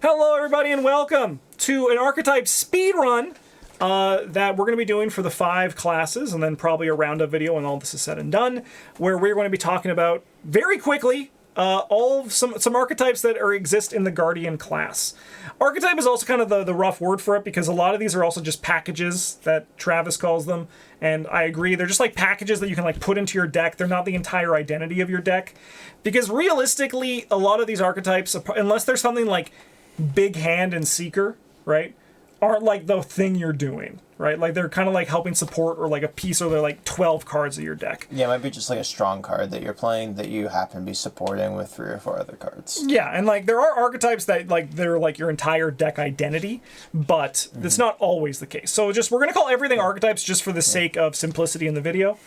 Hello, everybody, and welcome to an Archetype speedrun that we're going to be doing for the 5 classes, and then probably a roundup video when all this is said and done, where we're going to be talking about, very quickly, all of some archetypes that exist in the Guardian class. Archetype is also kind of the rough word for it, because a lot of these are also just packages that Travis calls them, and I agree, they're just like packages that you can like put into your deck. They're not the entire identity of your deck, because realistically, a lot of these archetypes, unless there's something like Big Hand and Seeker, right, aren't like the thing you're doing, right? Like they're kind of like helping support or like a piece, or they're like 12 cards of your deck. Yeah, it might be just like a strong card that you're playing that you happen to be supporting with 3 or 4 other cards. Yeah, and like there are archetypes that like they're like your entire deck identity, but that's not always the case. So we're gonna call everything archetypes just for the sake of simplicity in the video,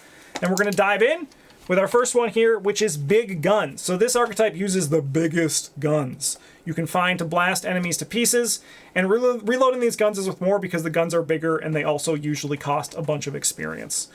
and we're gonna dive in with our first one here, which is Big Gun. So this archetype uses the biggest guns you can find to blast enemies to pieces, and reloading these guns is with more because the guns are bigger and they also usually cost a bunch of experience.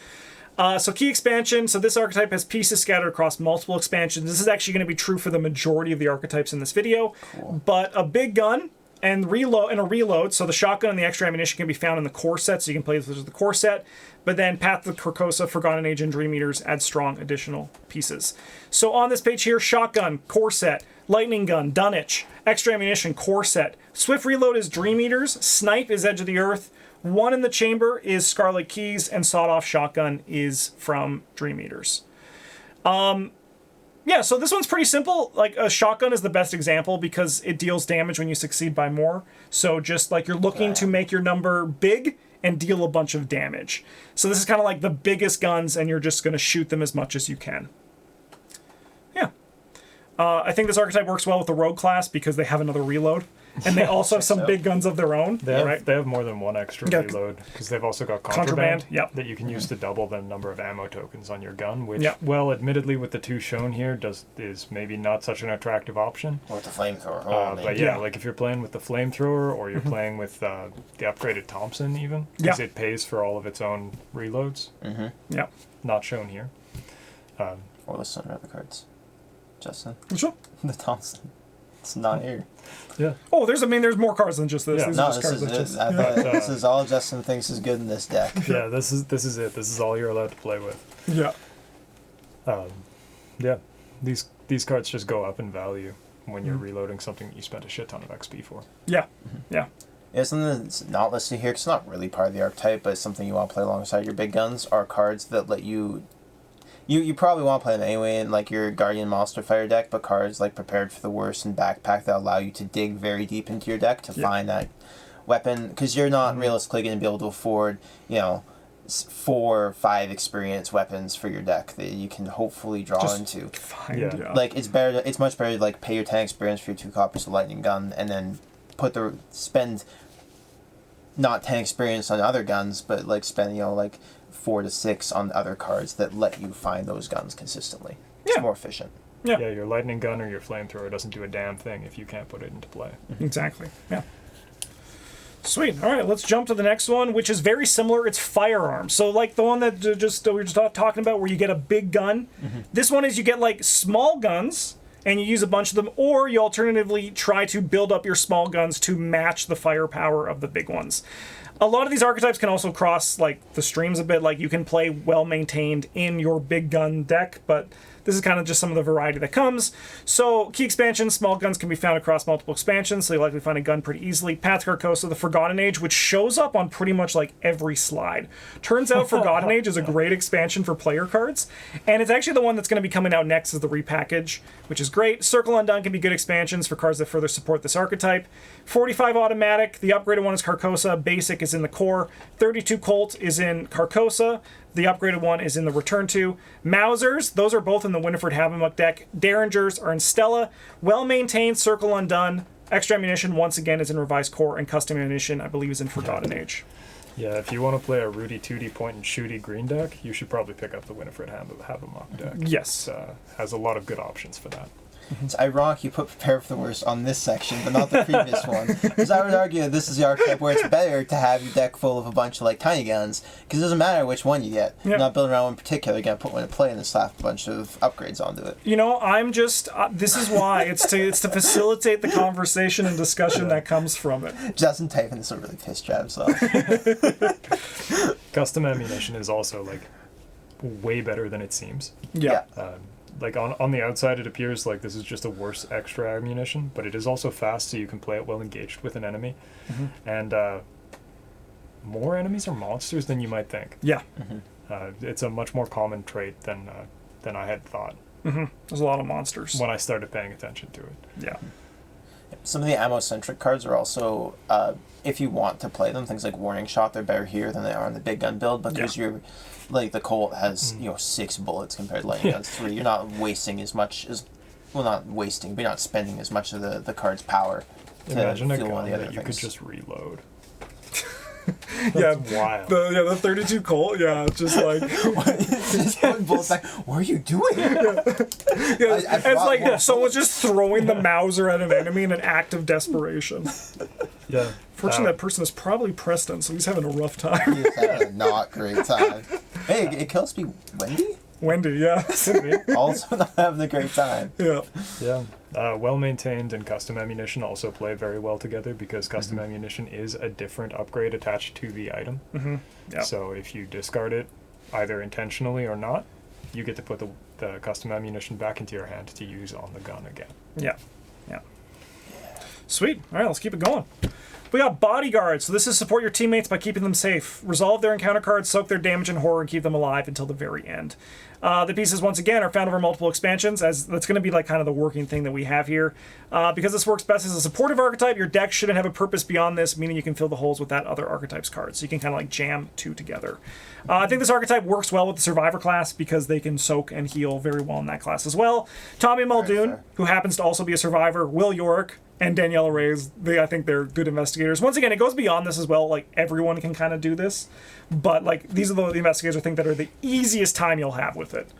So key expansion, so this archetype has pieces scattered across multiple expansions. This is actually going to be true for the majority of the archetypes in this video. Cool. But a big gun and a reload, so the shotgun and the extra ammunition can be found in the core set, so you can play this with the core set. But then Path to Carcosa, Forgotten Age, and Dream Eaters add strong additional pieces. So on this page here, shotgun, core set, lightning gun, Dunwich, extra ammunition, core set. Swift reload is Dream Eaters, snipe is Edge of the Earth, one in the chamber is Scarlet Keys, and sawed-off shotgun is from Dream Eaters. Yeah, so this one's pretty simple. Like, a shotgun is the best example because it deals damage when you succeed by more. So just like you're looking to make your number big and deal a bunch of damage. So this is kind of like the biggest guns, and you're just going to shoot them as much as you can. Yeah. I think this archetype works well with the rogue class because they have another reload. And they also have some big guns of their own. They have more than one extra reload, because they've also got contraband that you can use to double the number of ammo tokens on your gun, which, well, admittedly, with the 2 shown here, is maybe not such an attractive option. Or with the flamethrower. But yeah, like if you're playing with the flamethrower, or you're playing with the upgraded Thompson, even, because it pays for all of its own reloads. Yeah. Not shown here. Or list on other cards. Justin. Sure. The Thompson. It's not here. Yeah. Oh, there's more cards than just this. Yeah. This is all Justin thinks is good in this deck. Yeah, this is it. This is all you're allowed to play with. Yeah. Yeah. These cards just go up in value when you're reloading something that you spent a shit ton of XP for. Yeah. Yeah. Yeah, something that's not listed here, 'cause it's not really part of the archetype, but it's something you want to play alongside your big guns, are cards that let you... You probably want to play them anyway in like your Guardian Monster Fighter deck, but cards like Prepared for the Worst and Backpack that allow you to dig very deep into your deck to find that weapon, because you're not realistically going to be able to afford, 4 or 5 experience weapons for your deck that you can hopefully draw into. Like it's much better to like pay your 10 experience for your 2 copies of Lightning Gun, and then spend not 10 experience on other guns, but like spend 4 to 6 on other cards that let you find those guns consistently. It's more efficient. Yeah, your lightning gun or your flamethrower doesn't do a damn thing if you can't put it into play. Exactly. Yeah. Sweet. All right, let's jump to the next one, which is very similar. It's Firearms. So like the one that we were just talking about, where you get a big gun. This one is you get like small guns, and you use a bunch of them, or you alternatively try to build up your small guns to match the firepower of the big ones. A lot of these archetypes can also cross like the streams a bit. Like you can play well maintained in your big gun deck, but this is kind of just some of the variety that comes. So key expansion, small guns can be found across multiple expansions, so you likely find a gun pretty easily. Path to Carcosa, the Forgotten Age, which shows up on pretty much like every slide. Turns out Forgotten Age is a great expansion for player cards, and it's actually the one that's going to be coming out next as the repackage, which is great. Circle Undone can be good expansions for cards that further support this archetype. 45 automatic, the upgraded one is Carcosa, basic is in the core. 32 Colt is in Carcosa. The upgraded one is in the Return to. Mausers, those are both in the Winifred Habermuck deck. Derringers are in Stella. Well-maintained Circle Undone. Extra ammunition, once again, is in Revised Core. And custom ammunition, I believe, is in Forgotten Age. Yeah, if you want to play a Rudy Tooty point and shooty green deck, you should probably pick up the Winifred Habermuck deck. Yes. It has a lot of good options for that. It's ironic you put prepare for the worst on this section, but not the previous one. Because I would argue that this is the archetype where it's better to have your deck full of a bunch of like tiny guns, because it doesn't matter which one you get. You're not building around one in particular. You're gonna put one in play and then slap a bunch of upgrades onto it. You know, I'm just. This is why it's to facilitate the conversation and discussion that comes from it. Justin typing this will really piss Travis off. Custom ammunition is also like way better than it seems. Yeah. Like on the outside, it appears like this is just a worse extra ammunition, but it is also fast, so you can play it well engaged with an enemy, and more enemies or monsters than you might think. Yeah. It's a much more common trait than I had thought. There's a lot of monsters when I started paying attention to it. Yeah. Some of the ammo-centric cards are also, if you want to play them, things like Warning Shot, they're better here than they are in the big gun build, because you're, like, the Colt has, 6 bullets compared to Lightning Gun's 3. You're not wasting as much as, well, not wasting, but you're not spending as much of the card's power to Imagine a fuel one gun of the other that you things. could just reload. That's wild. The 32 Colt, just like just putting bullets back. What are you doing? it's like someone's just throwing the Mauser at an enemy in an act of desperation. Yeah. Fortunately, that person is probably Preston, so he's having a rough time. He's having a not great time. Hey, it could also be Wendy? Yeah. Also not having a great time. Yeah. Well-maintained and custom ammunition also play very well together, because custom ammunition is a different upgrade attached to the item. So if you discard it, either intentionally or not, you get to put the custom ammunition back into your hand to use on the gun again. Yeah. Sweet. All right, let's keep it going. We got Bodyguard. So this is support your teammates by keeping them safe. Resolve their encounter cards, soak their damage in horror, and keep them alive until the very end. The pieces, once again, are found over multiple expansions, as that's going to be like kind of the working thing that we have here. Because this works best as a supportive archetype, your deck shouldn't have a purpose beyond this, meaning you can fill the holes with that other archetype's cards. So you can kind of like jam two together. I think this archetype works well with the Survivor class, because they can soak and heal very well in that class as well. Tommy Muldoon, who happens to also be a Survivor, Will Yorick, and Daniela Reyes, I think they're good investigators. Once again, it goes beyond this as well. Like, everyone can kind of do this. But, like, these are the investigators I think that are the easiest time you'll have with it.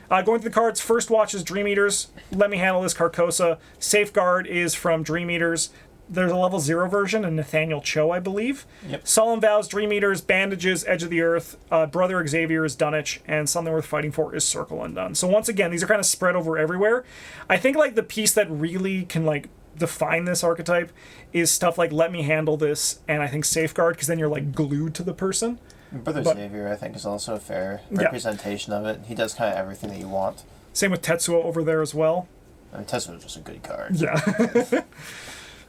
Going through the cards, First Watch is Dream Eaters. Let Me Handle This, Carcosa. Safeguard is from Dream Eaters. There's a level 0 version, and Nathaniel Cho, I believe. Solemn Vows, Dream Eaters. Bandages, Edge of the Earth. Brother Xavier is Dunwich. And Something Worth Fighting For is Circle Undone. So once again, these are kind of spread over everywhere. I think, like, the piece that really can, like, define this archetype is stuff like Let Me Handle This, and I think Safeguard, because then you're like glued to the person. Brother Xavier, I think, is also a fair representation of it. He does kind of everything that you want. Same with Tetsuo over there as well. And Tetsuo is just a good card. Yeah.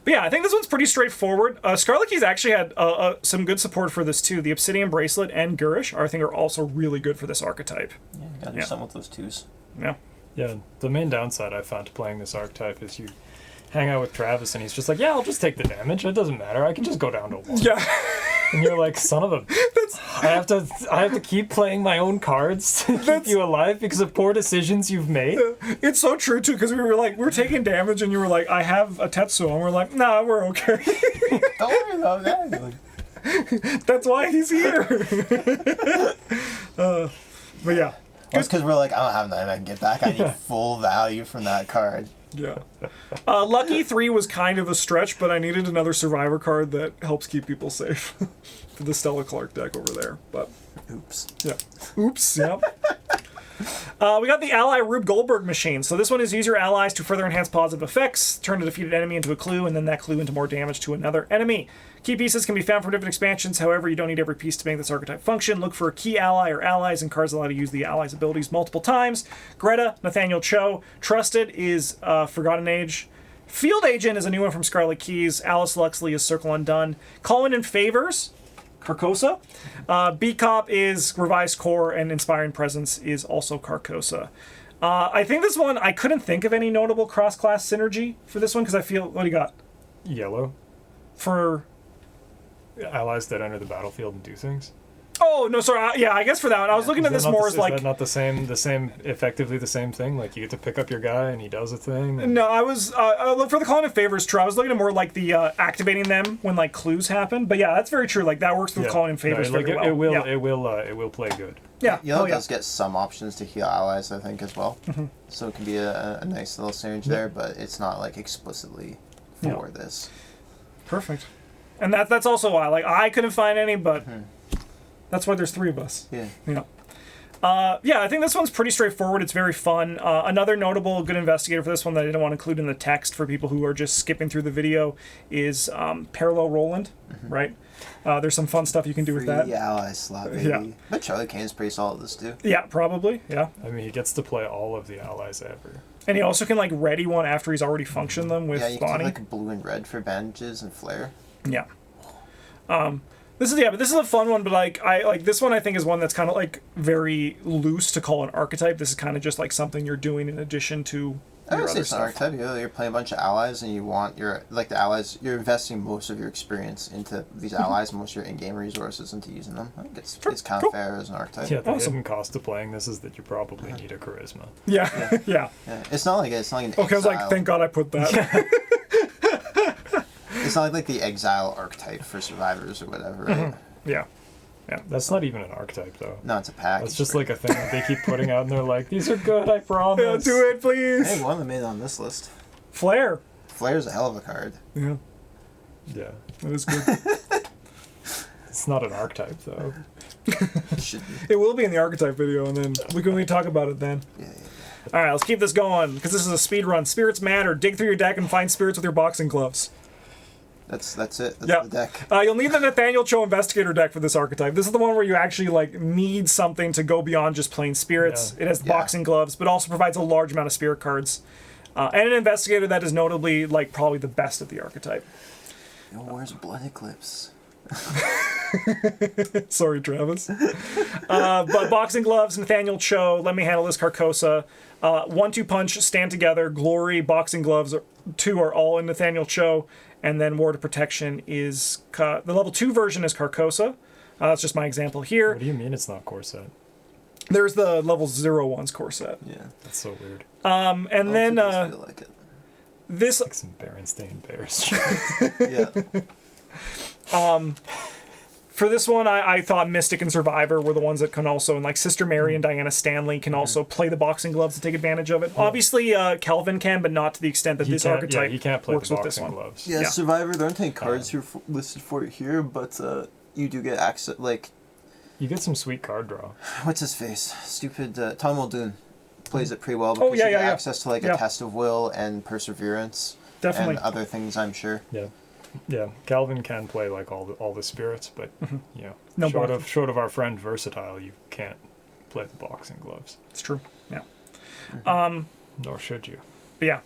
But yeah, I think this one's pretty straightforward. Scarlet Keys actually had some good support for this too. The Obsidian Bracelet and Gurish, I think, are also really good for this archetype. Yeah, you gotta do something with those twos. Yeah, the main downside I found to playing this archetype is you hang out with Travis and he's just like, yeah, I'll just take the damage. It doesn't matter. I can just go down to 1. Yeah. And you're like, son of a... I have to keep playing my own cards to keep you alive because of poor decisions you've made. It's so true too, because we were taking damage and you were like, I have a Tetsuo, and we're like, nah, we're okay. Don't worry about that. That's why he's here. But yeah. Well, it's because we're like, I don't have nothing I can get back. I need full value from that card. Yeah. Lucky 3 was kind of a stretch, but I needed another Survivor card that helps keep people safe. For the Stella Clark deck over there. But oops. Yeah. Oops, yep. We got the Ally Rube Goldberg machine. So this one is use your allies to further enhance positive effects, turn a defeated enemy into a clue, and then that clue into more damage to another enemy. Key pieces can be found from different expansions. However, you don't need every piece to make this archetype function. Look for a key ally or allies and cards that allow you to use the allies' abilities multiple times. Greta, Nathaniel Cho. Trusted is Forgotten Age. Field Agent is a new one from Scarlet Keys. Alice Luxley is Circle Undone. Calling in Favors, Carcosa. B-Cop is Revised Core, and Inspiring Presence is also Carcosa. I think this one, I couldn't think of any notable cross-class synergy for this one, because I feel, what do you got? Yellow. For... allies that enter the battlefield and do things. Oh no, sorry. Yeah, I guess for that one, I was looking at this more as like. Is that not the same, effectively the same thing? Like you get to pick up your guy and he does a thing. No, I was for the calling in favors. True, I was looking at more like the activating them when like clues happen. But yeah, that's very true. Like that works with calling in favors very well. It will play good. Yeah, Yellow does get some options to heal allies, I think, as well. So it can be a nice little synergy there, but it's not like explicitly for this. Perfect. And that's also why I couldn't find any, but. That's why there's 3 of us. Yeah. I think this one's pretty straightforward. It's very fun. Another notable good investigator for this one that I didn't want to include in the text for people who are just skipping through the video is Parallel Roland, right? There's some fun stuff you can do with that. Yeah, ally slot, maybe. Yeah. But Charlie Kane's pretty solid at this, too. Yeah, probably, yeah. I mean, he gets to play all of the allies ever. And he also can, like, ready one after he's already functioned them with Bonnie. Yeah, you can like blue and red for bandages and flare. Yeah. This is a fun one, but like this one I think is one that's kind of like very loose to call an archetype. This is kind of just like something you're doing in addition to your other stuff. Archetype. You're playing a bunch of allies, and you want the allies. You're investing most of your experience into these allies, most of your in-game resources into using them. I think it's kind of fair as an archetype. Yeah, the hidden cost of playing this is that you probably need a charisma. Yeah. It's not like an exile. Okay, I was like, thank God I put that. It's not like the exile archetype for survivors or whatever, right? Yeah. That's not even an archetype, though. No, it's a package. It's just like a thing that they keep putting out, and they're like, these are good, I promise. Yeah, do it, please. Hey, one of them made on this list. Flare. Flare's a hell of a card. Yeah. Yeah. That is good. It's not an archetype, though. It should be. It will be in the archetype video, and then we can talk about it then. Yeah. All right, let's keep this going, because this is a speed run. Spirits matter. Dig through your deck and find spirits with your boxing gloves. That's it. That's the deck. You'll need the Nathaniel Cho Investigator deck for this archetype. This is the one where you actually need something to go beyond just plain spirits. Yeah. It has boxing gloves, but also provides a large amount of spirit cards. And an Investigator that is notably probably the best at the archetype. Where's Blood Eclipse? Sorry, Travis. But boxing gloves, Nathaniel Cho, Let Me Handle This, Carcosa, 1-2 punch, Stand Together, Glory, boxing gloves, 2 are all in Nathaniel Cho. And then Ward of Protection is... the level 2 version is Carcosa. That's just my example here. What do you mean it's not core set? There's the level 0 one's core set. Yeah. That's so weird. And then... feel like it. This... Like some Berenstain Bears. Yeah. For this one, I thought Mystic and Survivor were the ones that can also... And Sister Mary and Diana Stanley can also play the boxing gloves to take advantage of it. Obviously, Kelvin can, but not to the extent that this archetype he can't play works the with this one. gloves. Yeah, Survivor, there aren't any cards here listed for it here, but you do get access... You get some sweet card draw. What's his face? Stupid... Tom Muldoon plays it pretty well because you get access to a Test of Will and Perseverance. Definitely. And other things, I'm sure. Yeah, Calvin can play all the spirits, but short of our friend Versatile, you can't play the boxing gloves. It's true. Yeah. Nor should you. But yeah.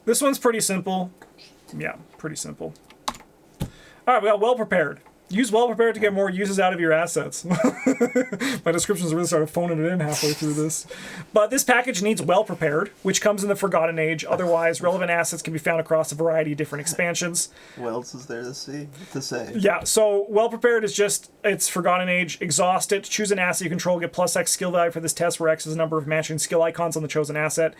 This one's pretty simple. Yeah, pretty simple. All right, we got Well Prepared. Use Well Prepared to get more uses out of your assets. My descriptions really started phoning it in halfway through this. But this package needs Well Prepared, which comes in the Forgotten Age. Otherwise, relevant assets can be found across a variety of different expansions. What else is there to say? Yeah, so Well Prepared is just, it's Forgotten Age. Exhaust it, choose an asset you control, get +X skill value for this test, where X is the number of matching skill icons on the chosen asset.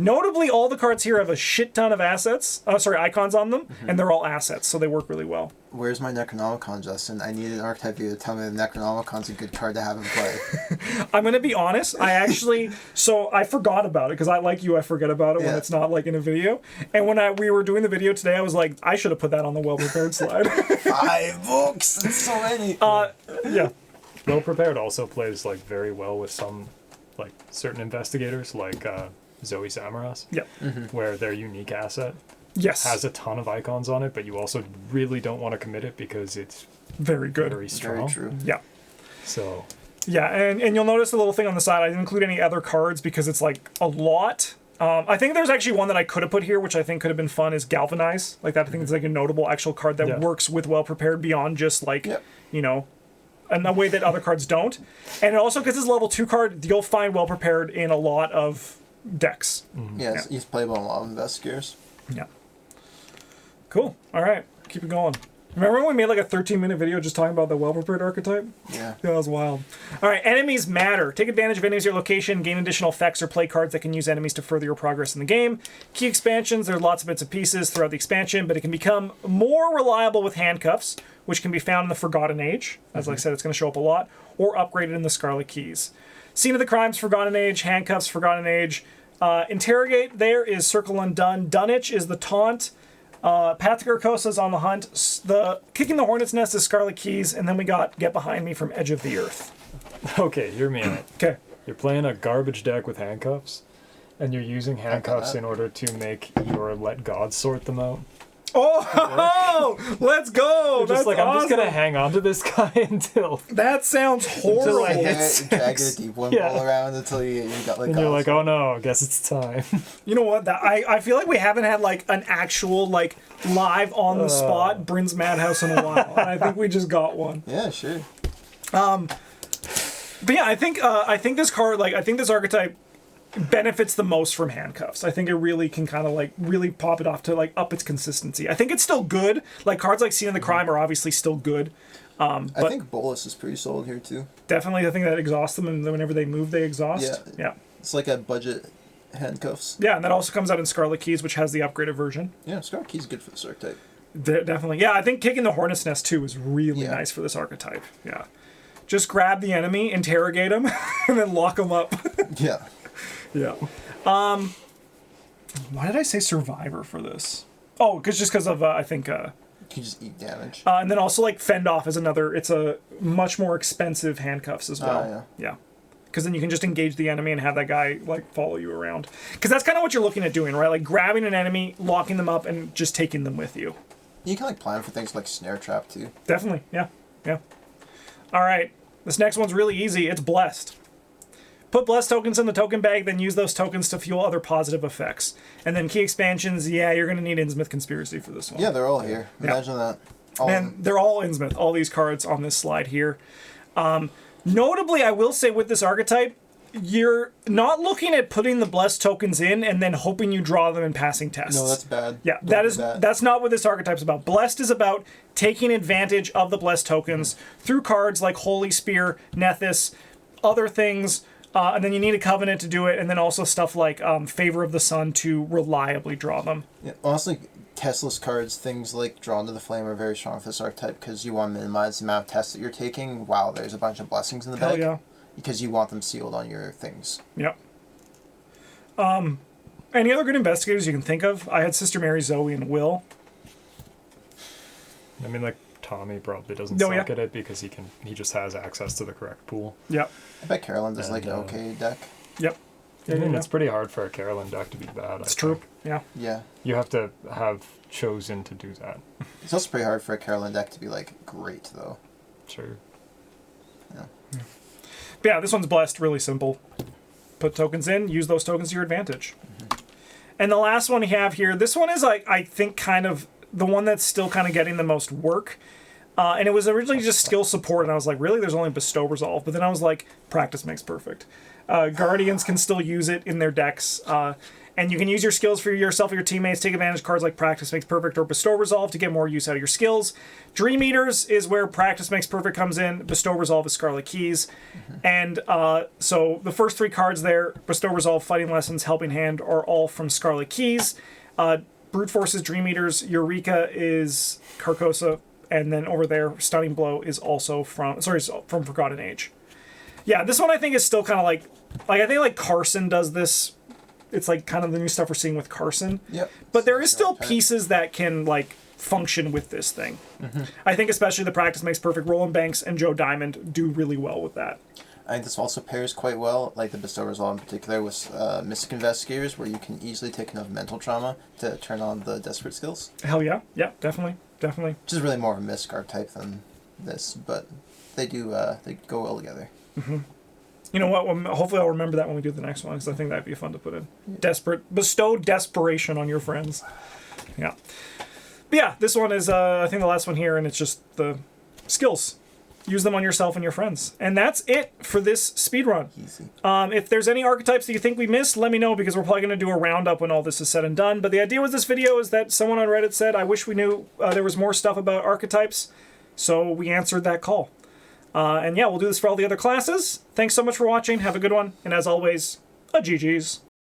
Notably, all the cards here have a shit ton of icons on them, and they're all assets, so they work really well. Where's my Necronomicon, Justin? I need an archetype view to tell me the Necronomicon's a good card to have in play. I'm going to be honest, I forgot about it, because I forget about it when it's not in a video. And when we were doing the video today, I was like, I should have put that on the Well Prepared slide. 5 books! That's so many! Yeah. Well Prepared also plays very well with some certain investigators, Zoe Samaras, where their unique asset has a ton of icons on it, but you also really don't want to commit it because it's very good, very strong. Very true. Yeah. So. Yeah, and you'll notice a little thing on the side. I didn't include any other cards because it's a lot. I think there's actually one that I could have put here, which I think could have been fun, is Galvanize. That I think is a notable actual card that works with Well Prepared beyond just in a way that other cards don't. And it also, because it's a level 2 card, you'll find Well Prepared in a lot of decks. He's playable in a lot of investigators. Yeah. Cool. All right. Keep it going. Remember when we made like a 13-minute video just talking about the well-prepared archetype? Yeah. That was wild. All right, enemies matter. Take advantage of enemies at your location, gain additional effects, or play cards that can use enemies to further your progress in the game. Key expansions, there are lots of bits and pieces throughout the expansion, but it can become more reliable with handcuffs, which can be found in the Forgotten Age. As I said, it's going to show up a lot, or upgraded in the Scarlet Keys. Scene of the Crimes, Forgotten Age, Handcuffs, Forgotten Age. Interrogate there is Circle Undone. Dunwich is the Taunt. Path to Carcosa is On the Hunt. The Kicking the Hornet's Nest is Scarlet Keys. And then we got Get Behind Me from Edge of the Earth. Okay, hear me out. Okay. You're playing a garbage deck with handcuffs, and you're using handcuffs in order to make your Let God sort them out. Oh, let's go! Just That's like, awesome. I'm just gonna hang on to this guy until... That sounds horrible. I hit Drag a six. deep one Yeah. all around until you got like. And you're like, oh no, I guess it's time. You know what? I feel like we haven't had like an actual like live on the spot Bryn's Madhouse in a while. And I think we just got one. Yeah, sure. But yeah, I think this card, like, I think this archetype benefits the most from handcuffs. I think it really can kind of like really pop it off to like up its consistency. I think it's still good. Like cards like Scene of the Crime are obviously still good. I think Bolus is pretty solid here too. Definitely, I think that exhausts them, and whenever they move, they exhaust. Yeah. It's like a budget handcuffs. Yeah, and that also comes out in Scarlet Keys, which has the upgraded version. Yeah, Scarlet Key's good for this archetype. Definitely. Yeah, I think Kicking the Hornet's Nest too is really nice for this archetype. Yeah. Just grab the enemy, interrogate him, and then lock him up. Yeah. Yeah. Why did I say Survivor for this? Oh, because of I think. You just eat damage. And then also like Fend Off is another. It's a much more expensive handcuffs as well. Yeah. Yeah. Because then you can just engage the enemy and have that guy like follow you around. Because that's kind of what you're looking at doing, right? Like grabbing an enemy, locking them up, and just taking them with you. You can like plan for things like Snare Trap too. Definitely. Yeah. Yeah. All right. This next one's really easy. It's Blessed. Put Blessed tokens in the token bag, then use those tokens to fuel other positive effects. And then key expansions, yeah, you're going to need Innsmouth Conspiracy for this one. Yeah, they're all here. Imagine that. And they're all Innsmouth, all these cards on this slide here. Notably, I will say with this archetype, you're not looking at putting the Blessed tokens in and then hoping you draw them in passing tests. No, that's bad. Yeah, Don't do that's not what this archetype's about. Blessed is about taking advantage of the Blessed tokens through cards like Holy Spear, Nethys, other things. And then you need a Covenant to do it, and then also stuff like Favor of the Sun to reliably draw them. Yeah, honestly, testless cards, things like Drawn to the Flame are very strong for this archetype because you want to minimize the amount of tests that you're taking while there's a bunch of blessings in the bag. Hell yeah. Because you want them sealed on your things. Yep. Any other good investigators you can think of? I had Sister Mary, Zoe, and Will. I mean, like, Tommy probably doesn't suck at it because he just has access to the correct pool. Yep. I bet Carolyn does like an okay deck. Yep. I mean, it's pretty hard for a Carolyn deck to be bad. It's true. Yeah. Yeah. You have to have chosen to do that. It's also pretty hard for a Carolyn deck to be like great though. Sure. Yeah. But yeah, this one's Blessed, really simple. Put tokens in, use those tokens to your advantage. Mm-hmm. And the last one we have here, this one is like, I think kind of the one that's still kind of getting the most work. And it was originally just skill support, and I was like, really? There's only Bestow Resolve. But then I was like, practice makes perfect. Guardians can still use it in their decks. And you can use your skills for yourself or your teammates. Take advantage of cards like Practice Makes Perfect or Bestow Resolve to get more use out of your skills. Dream Eaters is where Practice Makes Perfect comes in. Bestow Resolve is Scarlet Keys. Mm-hmm. And so the first three cards there, Bestow Resolve, Fighting Lessons, Helping Hand, are all from Scarlet Keys. Brute Force is Dream Eaters. Eureka is Carcosa. And then over there, Stunning Blow is also from Forgotten Age. Yeah, this one I think is still kind of like I think like Carson does this. It's like kind of the new stuff we're seeing with Carson. Yep. But there is still pieces that can like function with this thing. Mm-hmm. I think especially the Practice Makes Perfect. Roland Banks and Joe Diamond do really well with that. I think this also pairs quite well, like the Bestow Resolve in particular, with Mystic Investigators, where you can easily take enough mental trauma to turn on the Desperate skills. Hell yeah. Yeah, definitely. Definitely. Which is really more of a Mystic archetype than this, but they do, they go well together. Mm-hmm. You know what? Well, hopefully I'll remember that when we do the next one, because I think that'd be fun to put in. Bestow desperation on your friends. Yeah. But yeah, this one is, I think, the last one here, and it's just the skills. use them on yourself and your friends. And that's it for this speedrun. Easy. If there's any archetypes that you think we missed, let me know, because we're probably going to do a roundup when all this is said and done. But the idea with this video is that someone on Reddit said, I wish we knew there was more stuff about archetypes, so we answered that call. And yeah, we'll do this for all the other classes. Thanks so much for watching. Have a good one. And as always, a GG's.